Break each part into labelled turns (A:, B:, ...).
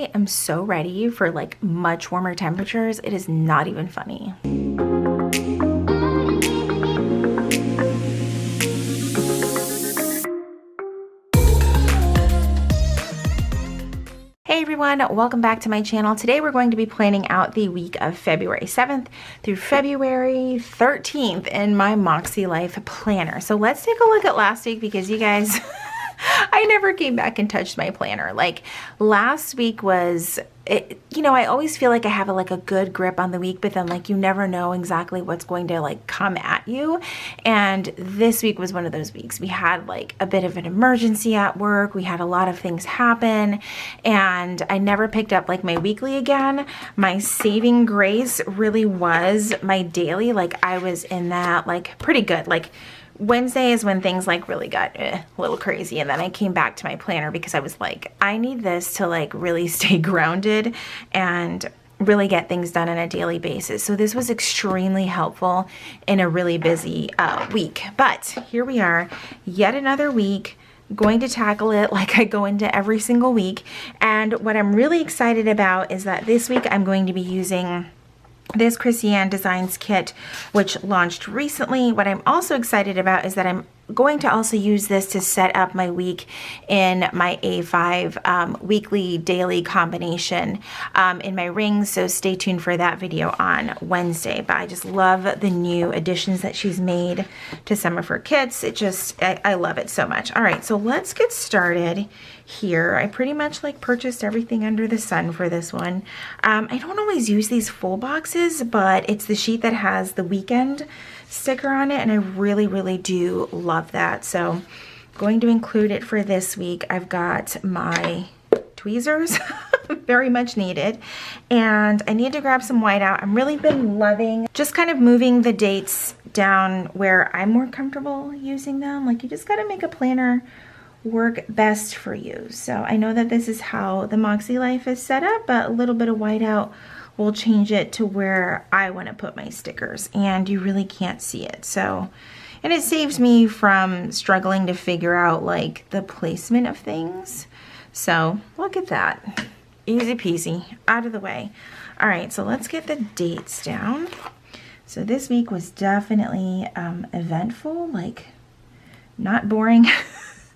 A: I am so ready for like much warmer temperatures. It is not even funny. Hey everyone, welcome back to my channel. Today we're going to be planning out the week of February 7th through February 13th in my Makselife planner. So let's take a look at last week because you guys, I never came back and touched my planner. Like last week was, you know, I always feel like I have a good grip on the week, but then like you never know exactly what's going to like come at you. And this week was one of those weeks. We had like a bit of an emergency at work. We had a lot of things happen and I never picked up like my weekly again. My saving grace really was my daily. Like I was in that like pretty good. Like Wednesday is when things like really got a little crazy, and then I came back to my planner because I was like, I need this to like really stay grounded and really get things done on a daily basis. So this was extremely helpful in a really busy week. But here we are, yet another week, going to tackle it like I go into every single week. And what I'm really excited about is that this week I'm going to be using this Christiane Designs kit, which launched recently. What I'm also excited about is that I'm going to also use this to set up my week in my A5 weekly daily combination in my rings. So stay tuned for that video on Wednesday. But I just love the new additions that she's made to some of her kits. It just, I love it so much. All right, so let's get started here. I pretty much like purchased everything under the sun for this one. I don't always use these full boxes, but it's the sheet that has the weekend sticker on it, and I really do love that. So I'm going to include it for this week. I've got my tweezers, very much needed, and I need to grab some whiteout. I've really been loving just kind of moving the dates down where I'm more comfortable using them. Like you just got to make a planner work best for you. So I know that this is how the Makselife is set up, but a little bit of whiteout will change it to where I want to put my stickers, and you really can't see it. So, and it saves me from struggling to figure out like the placement of things. So look at that, easy peasy, out of the way. All right, so let's get the dates down. So this week was definitely eventful, like not boring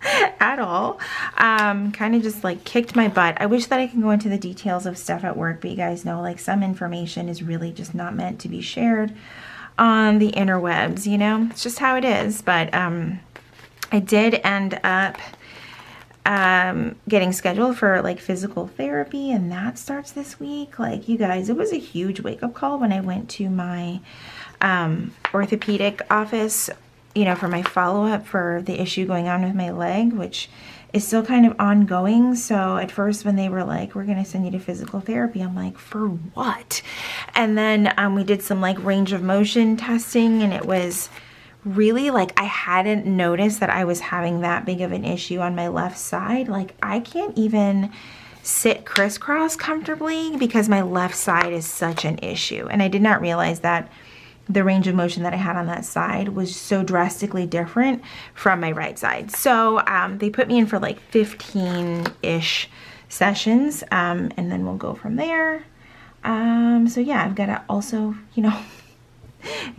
A: at all. Kind of just like kicked my butt. I wish that I can go into the details of stuff at work, but you guys know like some information is really just not meant to be shared on the interwebs, you know? It's just how it is. But I did end up getting scheduled for like physical therapy, and that starts this week. Like you guys, it was a huge wake-up call when I went to my orthopedic office, you know, for my follow-up for the issue going on with my leg, which is still kind of ongoing. So at first when they were like, we're going to send you to physical therapy, I'm like, for what? And then we did some like range of motion testing, and it was really like I hadn't noticed that I was having that big of an issue on my left side. Like I can't even sit crisscross comfortably because my left side is such an issue. And I did not realize that the range of motion that I had on that side was so drastically different from my right side. So they put me in for like 15-ish sessions, and then we'll go from there. So yeah, I've got to also, you know,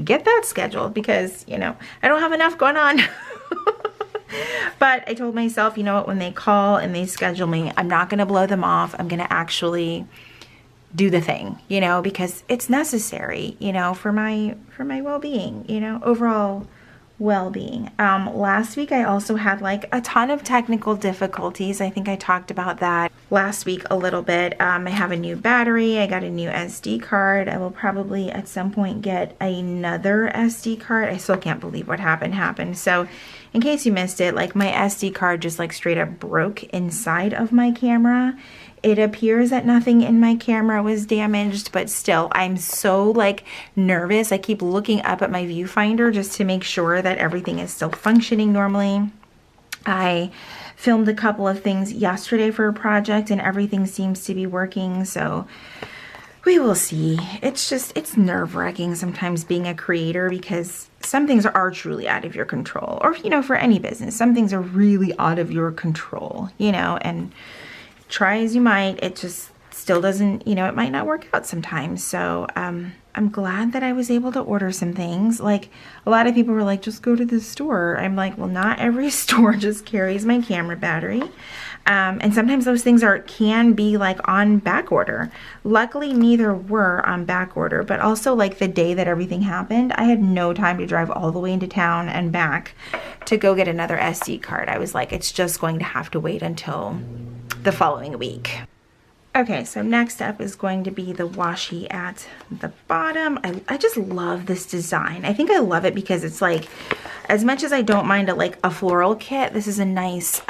A: get that scheduled because, you know, I don't have enough going on. But I told myself, you know what, when they call and they schedule me, I'm not going to blow them off. I'm going to actually do the thing, you know, because it's necessary, you know, for my well-being, you know, overall well-being. Last week I also had like a ton of technical difficulties. I think I talked about that last week a little bit. I have a new battery. I got a new SD card. I will probably at some point get another SD card. I still can't believe what happened. So in case you missed it, like my SD card just like straight up broke inside of my camera. It appears that nothing in my camera was damaged, but still, I'm so like nervous. I keep looking up at my viewfinder just to make sure that everything is still functioning normally. I filmed a couple of things yesterday for a project and everything seems to be working, so we will see. It's just, it's nerve-wracking sometimes being a creator because some things are truly out of your control. Or, you know, for any business, some things are really out of your control, you know, and try as you might, it just, still doesn't, you know, it might not work out sometimes. So I'm glad that I was able to order some things. Like, a lot of people were like, just go to the store. I'm like, well, not every store just carries my camera battery. And sometimes those things can be like on back order. Luckily, neither were on back order, but also like the day that everything happened, I had no time to drive all the way into town and back to go get another SD card. I was like, it's just going to have to wait until the following week. Okay, so next up is going to be the washi at the bottom. I just love this design. I think I love it because it's like, as much as I don't mind a floral kit, this is a nice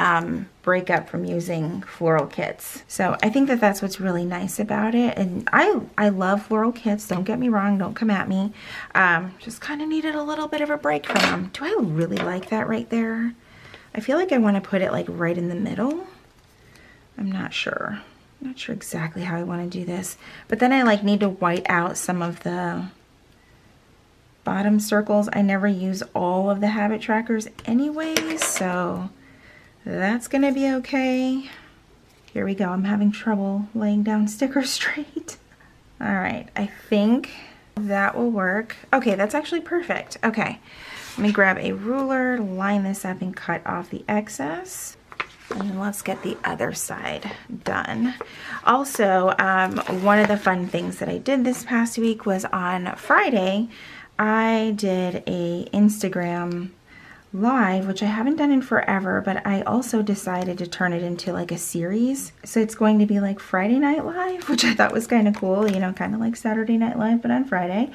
A: breakup from using floral kits. So I think that that's what's really nice about it. And I love floral kits, don't get me wrong, don't come at me. Just kind of needed a little bit of a break from them. Do I really like that right there? I feel like I want to put it like right in the middle. I'm not sure. Not sure exactly how I want to do this, but then I like need to white out some of the bottom circles. I never use all of the habit trackers anyways, so that's gonna be okay. Here we go. I'm having trouble laying down stickers straight. All right, I think that will work. Okay, that's actually perfect. Okay, let me grab a ruler, line this up, and cut off the excess. And then let's get the other side done. Also, one of the fun things that I did this past week was on Friday, I did a Instagram live, which I haven't done in forever, but I also decided to turn it into like a series. So it's going to be like Friday Night Live, which I thought was kind of cool, you know, kind of like Saturday Night Live, but on Friday.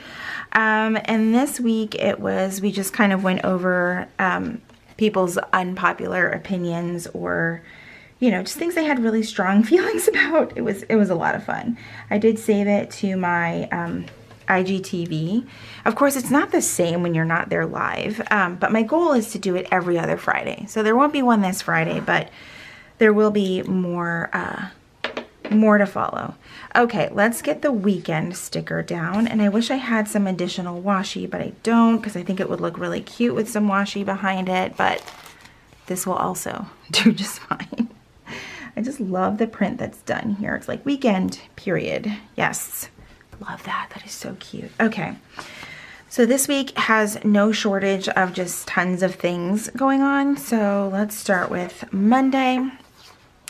A: And this week we just kind of went over people's unpopular opinions, or, you know, just things they had really strong feelings about. It was a lot of fun. I did save it to my IGTV. Of course, it's not the same when you're not there live, but my goal is to do it every other Friday. So there won't be one this Friday, but there will be more to follow. Okay, let's get the weekend sticker down. And I wish I had some additional washi, but I don't, because I think it would look really cute with some washi behind it, but this will also do just fine. I just love the print that's done here. It's like weekend, period. Yes, love that. That is so cute. Okay, so this week has no shortage of just tons of things going on. So let's start with Monday.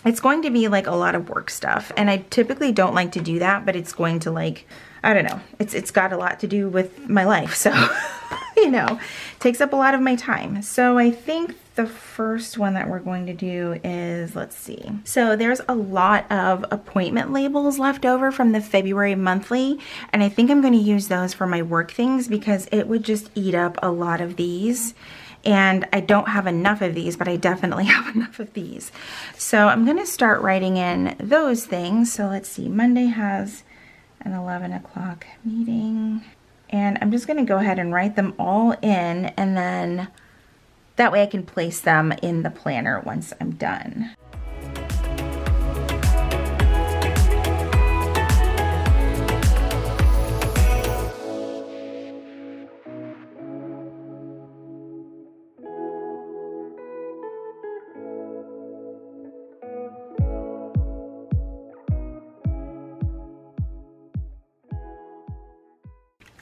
A: It's going to be like a lot of work stuff, and I typically don't like to do that, but it's going to, like, I don't know, it's got a lot to do with my life, so you know, takes up a lot of my time. So I think the first one that we're going to do is, let's see. So there's a lot of appointment labels left over from the February monthly, and I think I'm going to use those for my work things because it would just eat up a lot of these. And I don't have enough of these, but I definitely have enough of these. So I'm going to start writing in those things. So let's see, Monday has an 11 o'clock meeting. And I'm just going to go ahead and write them all in, and then that way I can place them in the planner once I'm done.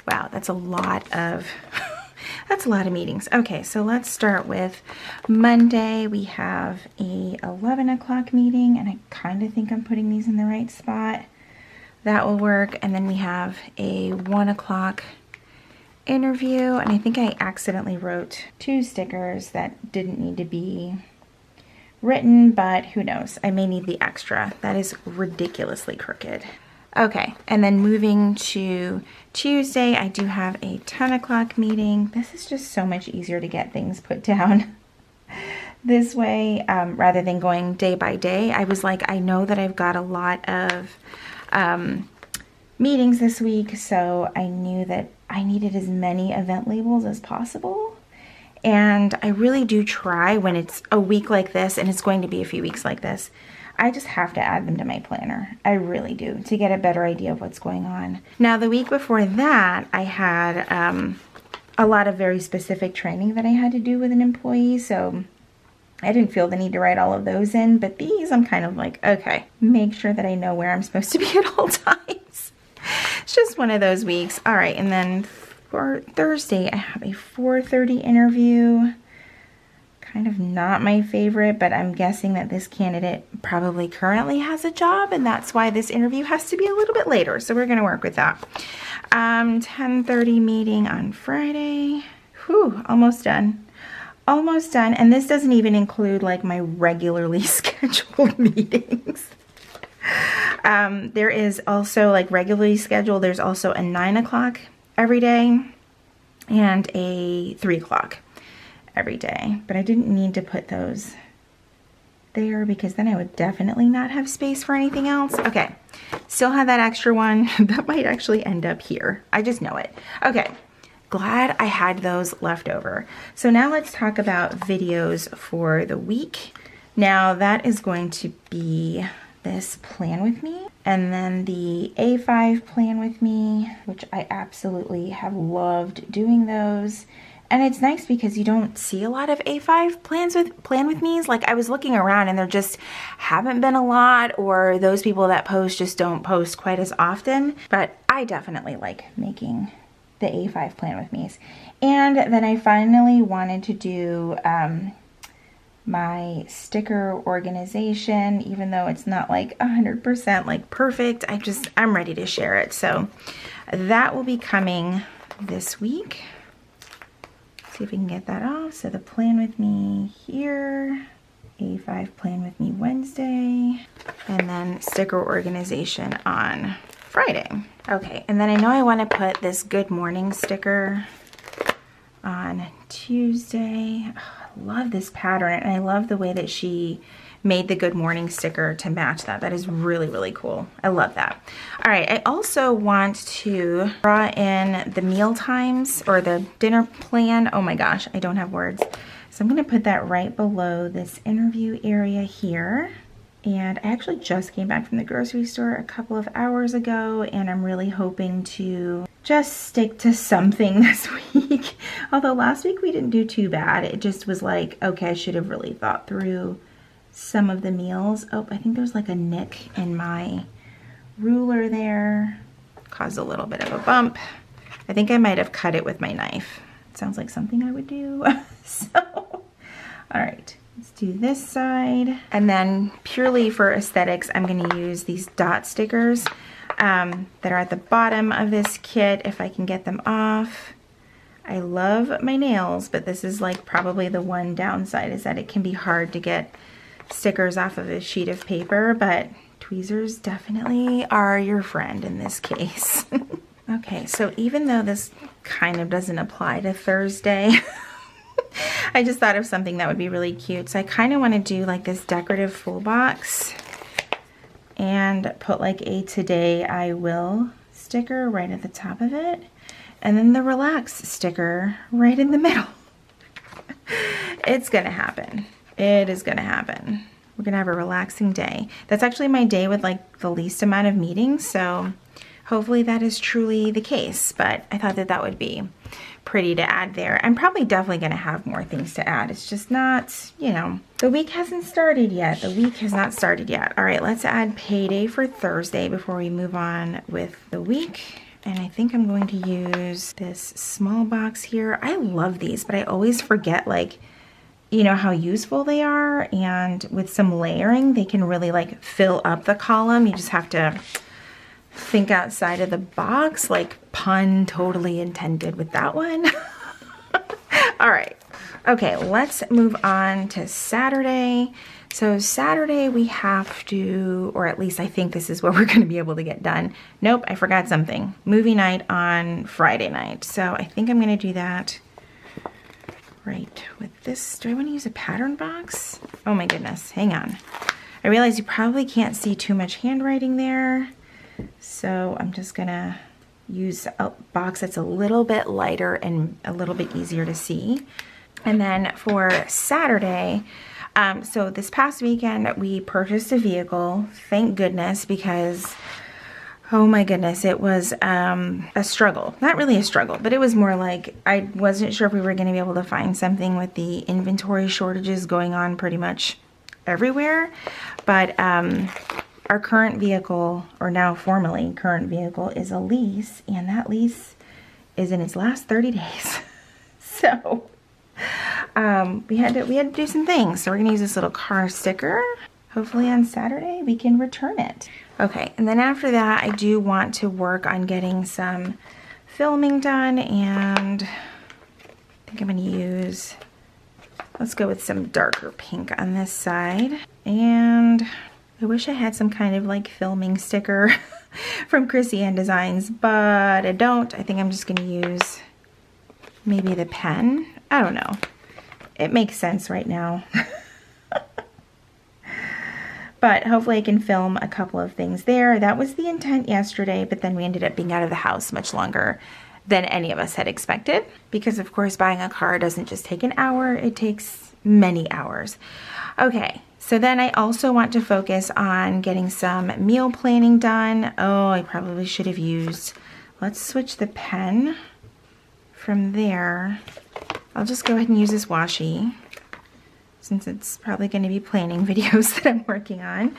A: Wow, that's a lot of meetings. Okay, so let's start with Monday. We have a 11 o'clock meeting, and I kind of think I'm putting these in the right spot. That will work. And then we have a 1 o'clock interview, and I think I accidentally wrote 2 stickers that didn't need to be written, but who knows? I may need the extra. That is ridiculously crooked. Okay, and then moving to Tuesday, I do have a 10 o'clock meeting. This is just so much easier to get things put down this way rather than going day by day. I was like, I know that I've got a lot of meetings this week, so I knew that I needed as many event labels as possible. And I really do try when it's a week like this, and it's going to be a few weeks like this, I just have to add them to my planner. I really do, to get a better idea of what's going on. Now, the week before that, I had a lot of very specific training that I had to do with an employee. So I didn't feel the need to write all of those in, but these I'm kind of like, okay, make sure that I know where I'm supposed to be at all times. It's just one of those weeks. All right, and then for Thursday, I have a 4:30 interview. Kind of not my favorite, but I'm guessing that this candidate probably currently has a job, and that's why this interview has to be a little bit later. So we're gonna work with that. 10:30 meeting on Friday. Whew, almost done. Almost done, and this doesn't even include like my regularly scheduled meetings. There is also like regularly scheduled, there's also a 9 o'clock every day and a 3 o'clock every day, but I didn't need to put those there because then I would definitely not have space for anything else. Okay, still have that extra one. That might actually end up here. I just know it. Okay. Glad I had those left over. So now let's talk about videos for the week. Now that is going to be this plan with me and then the A5 plan with me, which I absolutely have loved doing those. And it's nice because you don't see a lot of A5 plan with me's. Like I was looking around and there just haven't been a lot, or those people that post just don't post quite as often. But I definitely like making the A5 plan with me's. And then I finally wanted to do my sticker organization, even though it's not like 100% like perfect. I'm ready to share it. So that will be coming this week. See if we can get that off. So the plan with me here, A5 plan with me Wednesday, and then sticker organization on Friday. Okay, and then I know I want to put this good morning sticker on Tuesday. Oh, I love this pattern, and I love the way that she made the good morning sticker to match that. That is really, really cool. I love that. All right, I also want to draw in the meal times or the dinner plan. Oh my gosh, I don't have words. So I'm gonna put that right below this interview area here. And I actually just came back from the grocery store a couple of hours ago, and I'm really hoping to just stick to something this week. Although last week we didn't do too bad. It just was like, okay, I should have really thought through some of the meals. Oh, I think there's like a nick in my ruler there. Caused a little bit of a bump. I think I might have cut it with my knife. It sounds like something I would do. So, all right. Let's do this side. And then purely for aesthetics, I'm gonna use these dot stickers that are at the bottom of this kit if I can get them off. I love my nails, but this is like probably the one downside, is that it can be hard to get stickers off of a sheet of paper, but tweezers definitely are your friend in this case. Okay, so even though this kind of doesn't apply to Thursday, I just thought of something that would be really cute. So I kind of want to do like this decorative full box and put like a "Today I Will" sticker right at the top of it, and then the relax sticker right in the middle. It's gonna happen. It is gonna happen. We're gonna have a relaxing day. That's actually my day with like the least amount of meetings, so hopefully that is truly the case. But I thought that that would be pretty to add there. I'm probably definitely gonna have more things to add. It's just not, you know, the week hasn't started yet. The week has not started yet. All right, let's add payday for Thursday before we move on with the week. And I think I'm going to use this small box here. I love these, but I always forget, like, you know, how useful they are. And with some layering, they can really like fill up the column. You just have to think outside of the box, like pun totally intended with that one. All right. Okay, let's move on to Saturday. So Saturday we have to, or at least I think this is what we're going to be able to get done. Nope, I forgot something. Movie night on Friday night. So I think I'm going to do that right with this. Do I want to use a pattern box? Oh my goodness, hang on. I realize you probably can't see too much handwriting there. So I'm just gonna use a box that's a little bit lighter and a little bit easier to see. And then for Saturday, so this past weekend we purchased a vehicle, thank goodness, because Oh my goodness, it was a struggle. Not really a struggle, but it was more like I wasn't sure if we were going to be able to find something with the inventory shortages going on pretty much everywhere. But our current vehicle, or now formerly current vehicle, is a lease, and that lease is in its last 30 days. So we had to do some things. So we're gonna use this little car sticker. Hopefully on Saturday we can return it. Okay, and then after that I do want to work on getting some filming done, and I think I'm gonna use, let's go with some darker pink on this side. And I wish I had some kind of like filming sticker from Chrissy Ann Designs, but I don't. I think I'm just gonna use maybe the pen. I don't know. It makes sense right now. But hopefully I can film a couple of things there. That was the intent yesterday, but then we ended up being out of the house much longer than any of us had expected. Because of course buying a car doesn't just take an hour, it takes many hours. Okay, so then I also want to focus on getting some meal planning done. Oh, I probably should have used, let's switch the pen from there. I'll just go ahead and use this washi, since it's probably going to be planning videos that I'm working on.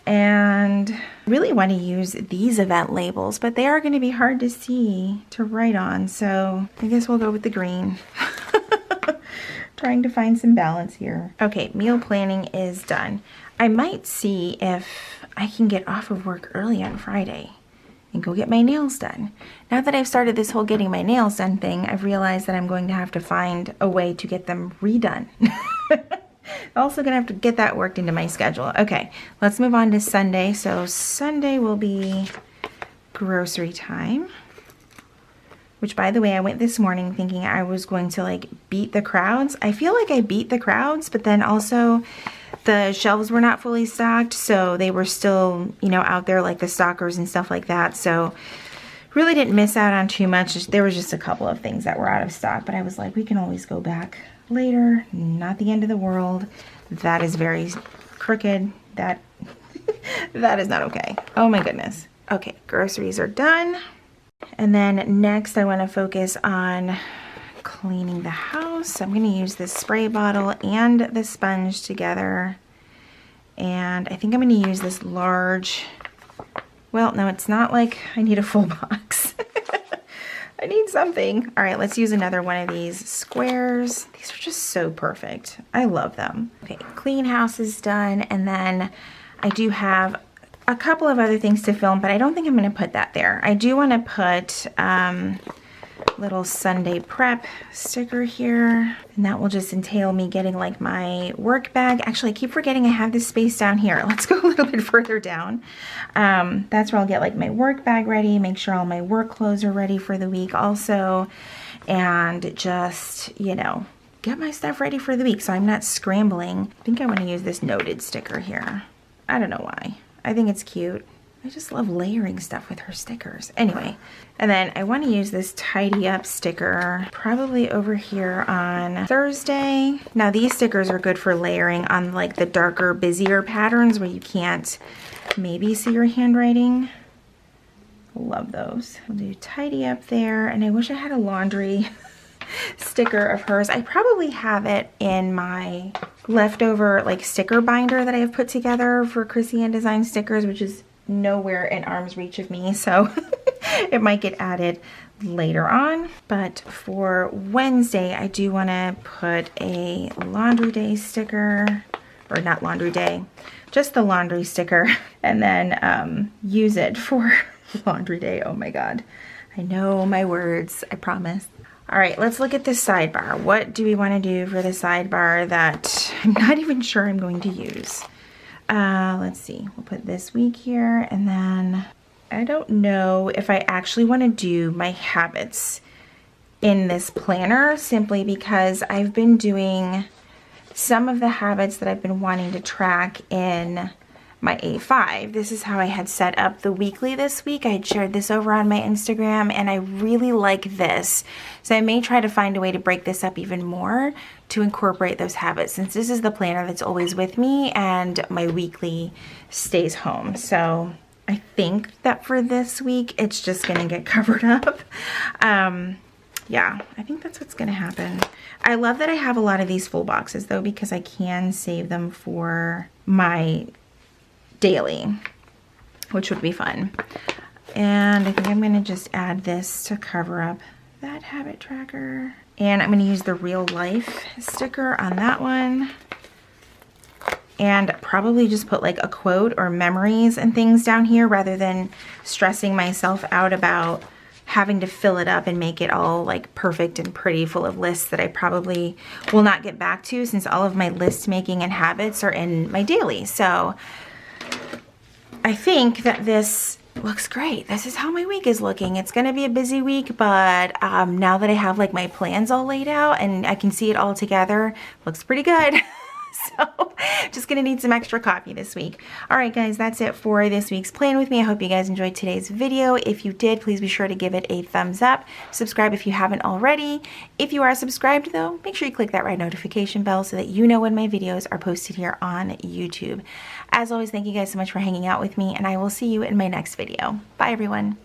A: And I really want to use these event labels, but they are going to be hard to see to write on, so I guess we'll go with the green. Trying to find some balance here. Okay, meal planning is done. I might see if I can get off of work early on Friday and go get my nails done. Now that I've started this whole getting my nails done thing, I've realized that I'm going to have to find a way to get them redone. Also gonna have to get that worked into my schedule. Okay, let's move on to Sunday. So Sunday will be grocery time, which by the way, I went this morning thinking I was going to like beat the crowds. I feel like I beat the crowds, but then also the shelves were not fully stocked, so they were still, you know, out there like the stalkers and stuff like that. So really didn't miss out on too much. There was just a couple of things that were out of stock, but I was like, we can always go back later. Not the end of the world. That is very crooked. That that is not okay. Oh my goodness. Okay, groceries are done. And then next I want to focus on cleaning the house. I'm going to use this spray bottle and the sponge together. And I think I'm going to use this large, well, no, it's not like I need a full box. I need something. All right, let's use another one of these squares. These are just so perfect. I love them. Okay, clean house is done. And then I do have a couple of other things to film, but I don't think I'm going to put that there. I do want to put little Sunday prep sticker here, and that will just entail me getting like my work bag. Actually, I keep forgetting I have this space down here. Let's go a little bit further down. That's where I'll get like my work bag ready, make sure all my work clothes are ready for the week also, and just, you know, get my stuff ready for the week so I'm not scrambling. I think I want to use this noted sticker here. I don't know why. I think it's cute. I just love layering stuff with her stickers. Anyway, and then I want to use this tidy up sticker probably over here on Thursday. Now these stickers are good for layering on like the darker, busier patterns where you can't maybe see your handwriting. Love those. We'll do tidy up there, and I wish I had a laundry sticker of hers. I probably have it in my leftover like sticker binder that I have put together for Chrissy Ann Design stickers, which is nowhere in arm's reach of me, so it might get added later on. But for Wednesday, I do want to put a laundry day sticker, or not laundry day, just the laundry sticker, and then use it for laundry day. Oh my god, I know my words, I promise. All right, let's look at this sidebar. What do we want to do for the sidebar that I'm not even sure I'm going to use? Let's see, we'll put this week here, and then I don't know if I actually want to do my habits in this planner, simply because I've been doing some of the habits that I've been wanting to track in my A5. This is how I had set up the weekly this week. I had shared this over on my Instagram, and I really like this. So I may try to find a way to break this up even more to incorporate those habits, since this is the planner that's always with me and my weekly stays home. So I think that for this week, it's just gonna get covered up. Yeah, I think that's what's gonna happen. I love that I have a lot of these full boxes though, because I can save them for my daily, which would be fun. And I think I'm gonna just add this to cover up that habit tracker. And I'm gonna use the real life sticker on that one. And probably just put like a quote or memories and things down here rather than stressing myself out about having to fill it up and make it all like perfect and pretty full of lists that I probably will not get back to, since all of my list making and habits are in my daily. So I think that this looks great. This is how my week is looking. It's gonna be a busy week, but now that I have like my plans all laid out and I can see it all together, looks pretty good. So just gonna need some extra coffee this week. All right, guys, that's it for this week's plan with me. I hope you guys enjoyed today's video. If you did, please be sure to give it a thumbs up. Subscribe if you haven't already. If you are subscribed though, make sure you click that red notification bell so that you know when my videos are posted here on YouTube. As always, thank you guys so much for hanging out with me, and I will see you in my next video. Bye, everyone.